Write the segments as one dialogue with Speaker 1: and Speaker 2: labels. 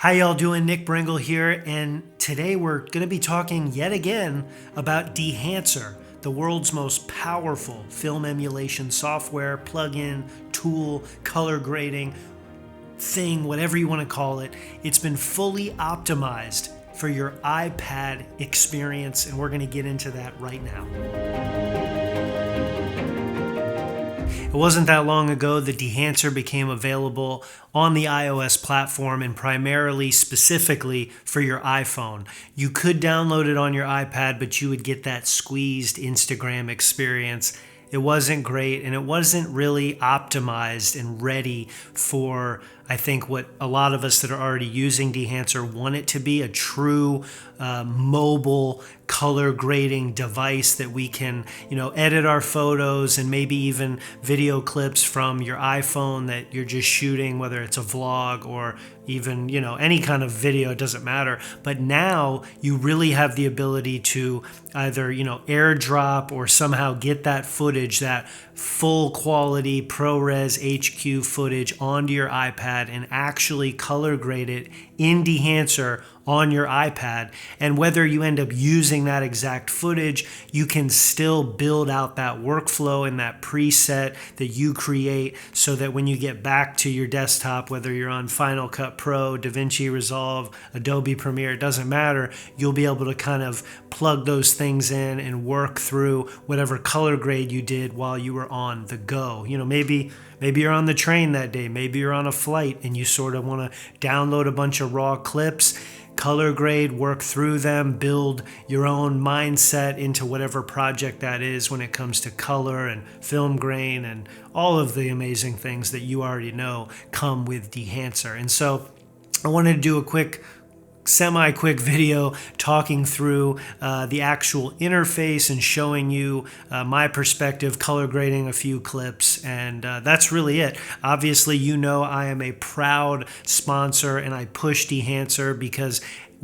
Speaker 1: How y'all doing? Nick Bringle here, and today we're going to be talking yet again about Dehancer, the world's most powerful film emulation software, plugin, tool, color grading, thing, whatever you want to call it. It's been fully optimized for your iPad experience, and we're going to get into that right now. It wasn't that long ago that Dehancer became available on the iOS platform and primarily specifically for your iPhone. You could download it on your iPad, but you would get that squeezed Instagram experience. It wasn't great, and it wasn't really optimized and ready for, I think, what a lot of us that are already using Dehancer want it to be, a true mobile color grading device that we can, edit our photos and maybe even video clips from your iPhone that you're just shooting, whether it's a vlog or even, any kind of video, it doesn't matter. But now you really have the ability to either, airdrop or somehow get that footage, that full quality ProRes HQ footage onto your iPad and actually color grade it in Dehancer on your iPad. And whether you end up using that exact footage, you can still build out that workflow and that preset that you create so that when you get back to your desktop, whether you're on Final Cut Pro, DaVinci Resolve, Adobe Premiere, it doesn't matter, you'll be able to kind of plug those things in and work through whatever color grade you did while you were on the go. Maybe you're on the train that day, maybe you're on a flight and you sort of want to download a bunch of raw clips, color grade, work through them, build your own mindset into whatever project that is when it comes to color and film grain and all of the amazing things that you already know come with Dehancer. And so I wanted to do a semi-quick video talking through the actual interface and showing you my perspective, color grading a few clips, and that's really it. Obviously, I am a proud sponsor and I push Dehancer because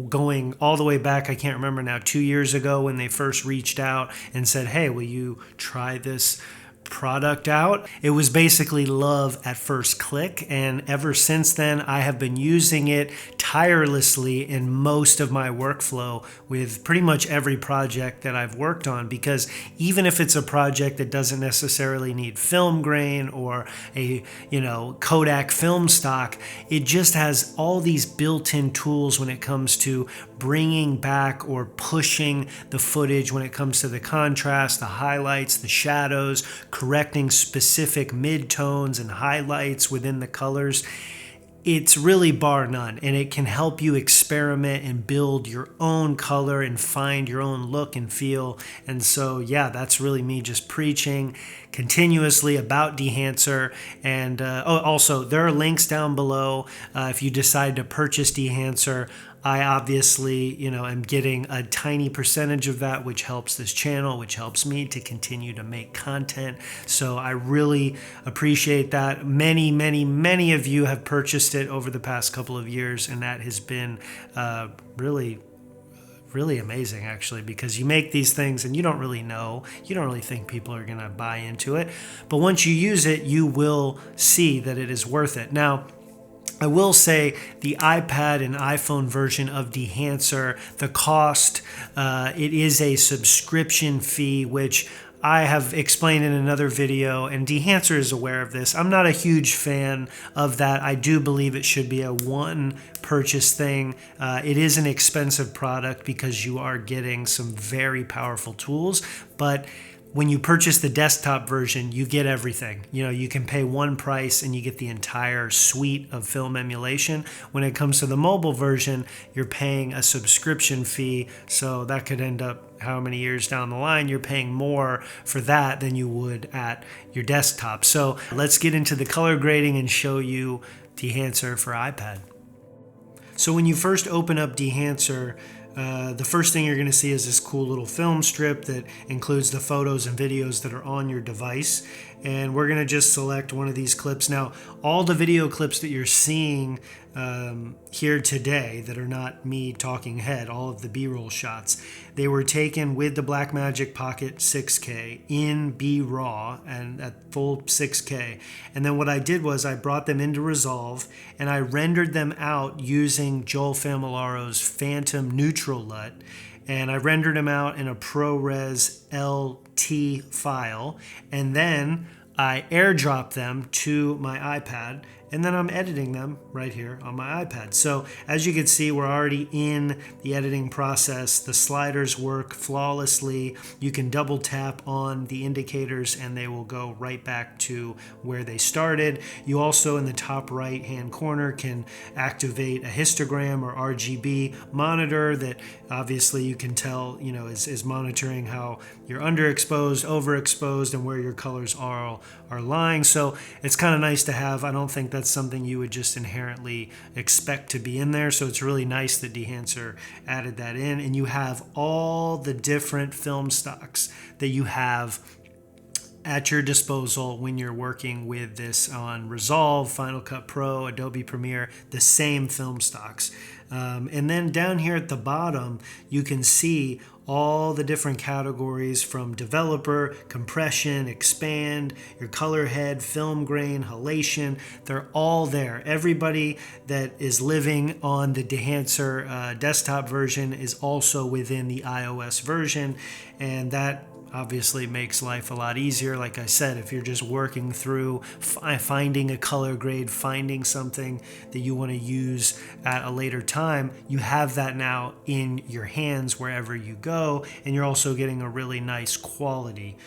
Speaker 1: going all the way back, I can't remember now, 2 years ago when they first reached out and said, hey, will you try this product out? It was basically love at first click, and ever since then I have been using it tirelessly in most of my workflow with pretty much every project that I've worked on, because even if it's a project that doesn't necessarily need film grain or a Kodak film stock, it just has all these built-in tools when it comes to bringing back or pushing the footage when it comes to the contrast, the highlights, the shadows, correcting specific midtones and highlights within the colors. It's really bar none, and it can help you experiment and build your own color and find your own look and feel. And so, yeah, that's really me just preaching continuously about Dehancer. And also, there are links down below if you decide to purchase Dehancer. I obviously, am getting a tiny percentage of that, which helps this channel, which helps me to continue to make content. So I really appreciate that. Many, many, many of you have purchased it over the past couple of years, and that has been really amazing, actually, because you make these things and you don't really think people are going to buy into it. But once you use it, you will see that it is worth it. Now, I will say the iPad and iPhone version of Dehancer, the cost, it is a subscription fee, which I have explained in another video, and Dehancer is aware of this. I'm not a huge fan of that. I do believe it should be a one purchase thing. It is an expensive product because you are getting some very powerful tools, but when you purchase the desktop version, you get everything. You can pay one price and you get the entire suite of film emulation. When it comes to the mobile version, you're paying a subscription fee. So that could end up how many years down the line, you're paying more for that than you would at your desktop. So let's get into the color grading and show you Dehancer for iPad. So when you first open up Dehancer, The first thing you're going to see is this cool little film strip that includes the photos and videos that are on your device. And we're going to just select one of these clips. Now, all the video clips that you're seeing here today that are not me talking head, all of the B-roll shots, they were taken with the Blackmagic Pocket 6K in B-RAW and at full 6K. And then what I did was I brought them into Resolve and I rendered them out using Joel Famillaro's Phantom Neutral LUT. And I rendered them out in a ProRes LT file. And then I airdropped them to my iPad, and then I'm editing them right here on my iPad. So as you can see, we're already in the editing process. The sliders work flawlessly. You can double tap on the indicators and they will go right back to where they started. You also in the top right hand corner can activate a histogram or RGB monitor that obviously you can tell, is monitoring how you're underexposed, overexposed, and where your colors are lying. So it's kind of nice to have. I don't think that's something you would just inherently expect to be in there. So it's really nice that Dehancer added that in. And you have all the different film stocks that you have at your disposal when you're working with this on Resolve, Final Cut Pro, Adobe Premiere, the same film stocks. And then down here at the bottom, you can see all the different categories from developer, compression, expand, your color head, film grain, halation. They're all there. Everybody that is living on the Dehancer desktop version is also within the iOS version, and that obviously makes life a lot easier. Like I said, if you're just working through finding a color grade, finding something that you want to use at a later time, you have that now in your hands wherever you go, and you're also getting a really nice quality.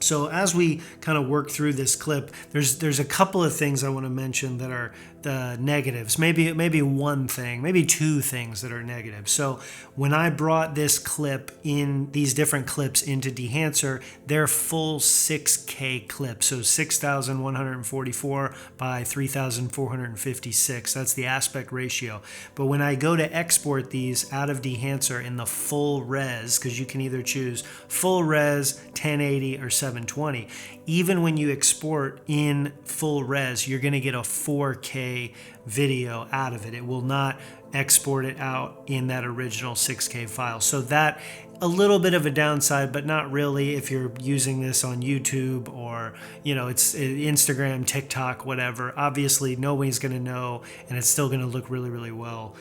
Speaker 1: So as we kind of work through this clip, there's a couple of things I want to mention that are the negatives. Maybe one thing, maybe two things that are negative. So when I brought this clip in, these different clips into Dehancer, they're full 6K clips. So 6,144 by 3,456. That's the aspect ratio. But when I go to export these out of Dehancer in the full res, because you can either choose full res, 1080, or 720, even when you export in full res, you're going to get a 4K video out of it. It will not export it out in that original 6K file. So that a little bit of a downside, but not really if you're using this on YouTube or, it's Instagram, TikTok, whatever. Obviously, nobody's going to know, and it's still going to look really, really well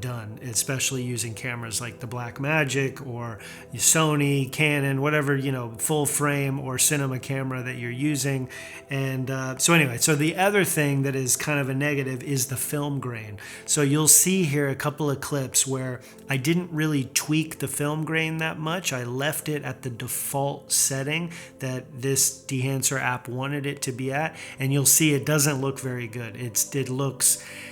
Speaker 1: done, especially using cameras like the Blackmagic or Sony, Canon, whatever, full frame or cinema camera that you're using. And so the other thing that is kind of a negative is the film grain. So you'll see here a couple of clips where I didn't really tweak the film grain that much. I left it at the default setting that this Dehancer app wanted it to be at, and you'll see it doesn't look very good. It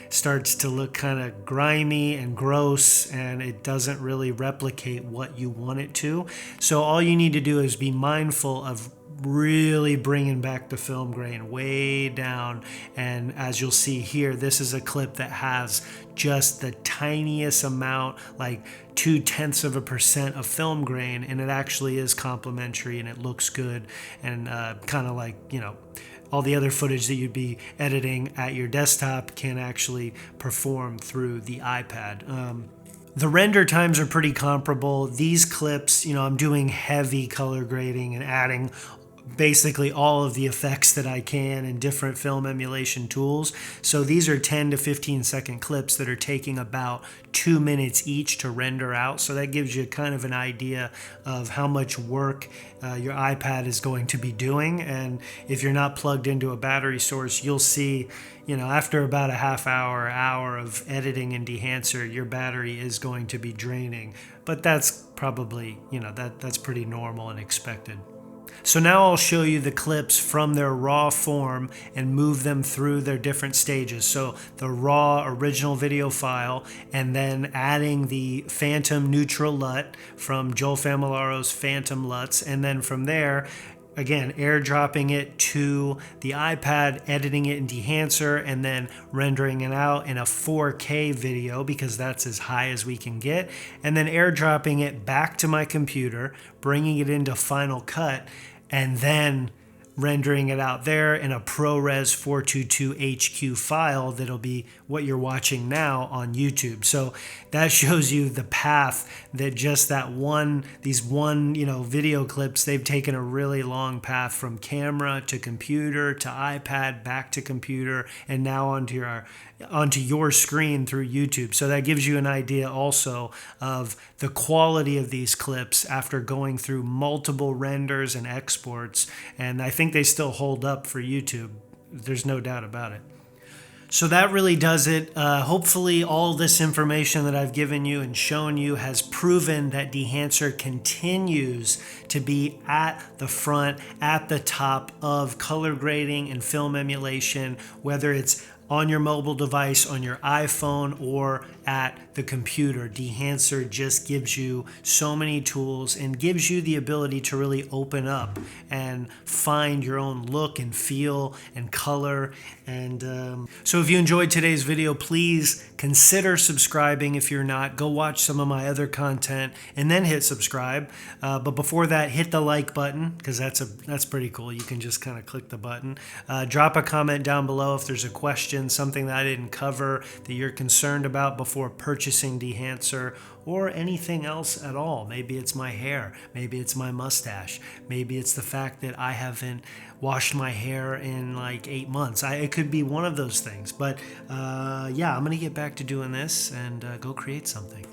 Speaker 1: starts to look kind of grimy and gross, and it doesn't really replicate what you want it to. So all you need to do is be mindful of really bringing back the film grain way down. And as you'll see here, this is a clip that has just the tiniest amount, like 0.2% of film grain, and it actually is complementary and it looks good, and kind of like, all the other footage that you'd be editing at your desktop can actually perform through the iPad. The render times are pretty comparable. These clips, I'm doing heavy color grading and adding basically all of the effects that I can in different film emulation tools. So these are 10 to 15 second clips that are taking about 2 minutes each to render out. So that gives you kind of an idea of how much work your iPad is going to be doing. And if you're not plugged into a battery source, you'll see, after about a half hour of editing in Dehancer, your battery is going to be draining. But that's probably, that's pretty normal and expected. So now I'll show you the clips from their raw form and move them through their different stages. So the raw original video file, and then adding the Phantom Neutral LUT from Joel Famillaro's Phantom LUTs, and then from there again, airdropping it to the iPad, editing it in Dehancer, and then rendering it out in a 4K video because that's as high as we can get, and then airdropping it back to my computer, bringing it into Final Cut, and then rendering it out there in a ProRes 422 HQ file that'll be what you're watching now on YouTube. So that shows you the path that just these video clips, they've taken a really long path from camera to computer to iPad back to computer and now onto your screen through YouTube. So that gives you an idea also of the quality of these clips after going through multiple renders and exports. And I think they still hold up for YouTube. There's no doubt about it. So that really does it. Hopefully all this information that I've given you and shown you has proven that Dehancer continues to be at the front, at the top of color grading and film emulation, whether it's on your mobile device, on your iPhone, or at the computer. Dehancer just gives you so many tools and gives you the ability to really open up and find your own look and feel and color. And so if you enjoyed today's video, please consider subscribing. If you're not, go watch some of my other content and then hit subscribe. But before that, hit the like button because that's pretty cool. You can just kind of click the button. Drop a comment down below if there's a question, something that I didn't cover that you're concerned about before purchasing Dehancer, or anything else at all. Maybe it's my hair, maybe it's my mustache, maybe it's the fact that I haven't washed my hair in like 8 months. It could be one of those things. But yeah, I'm gonna get back to doing this and go create something.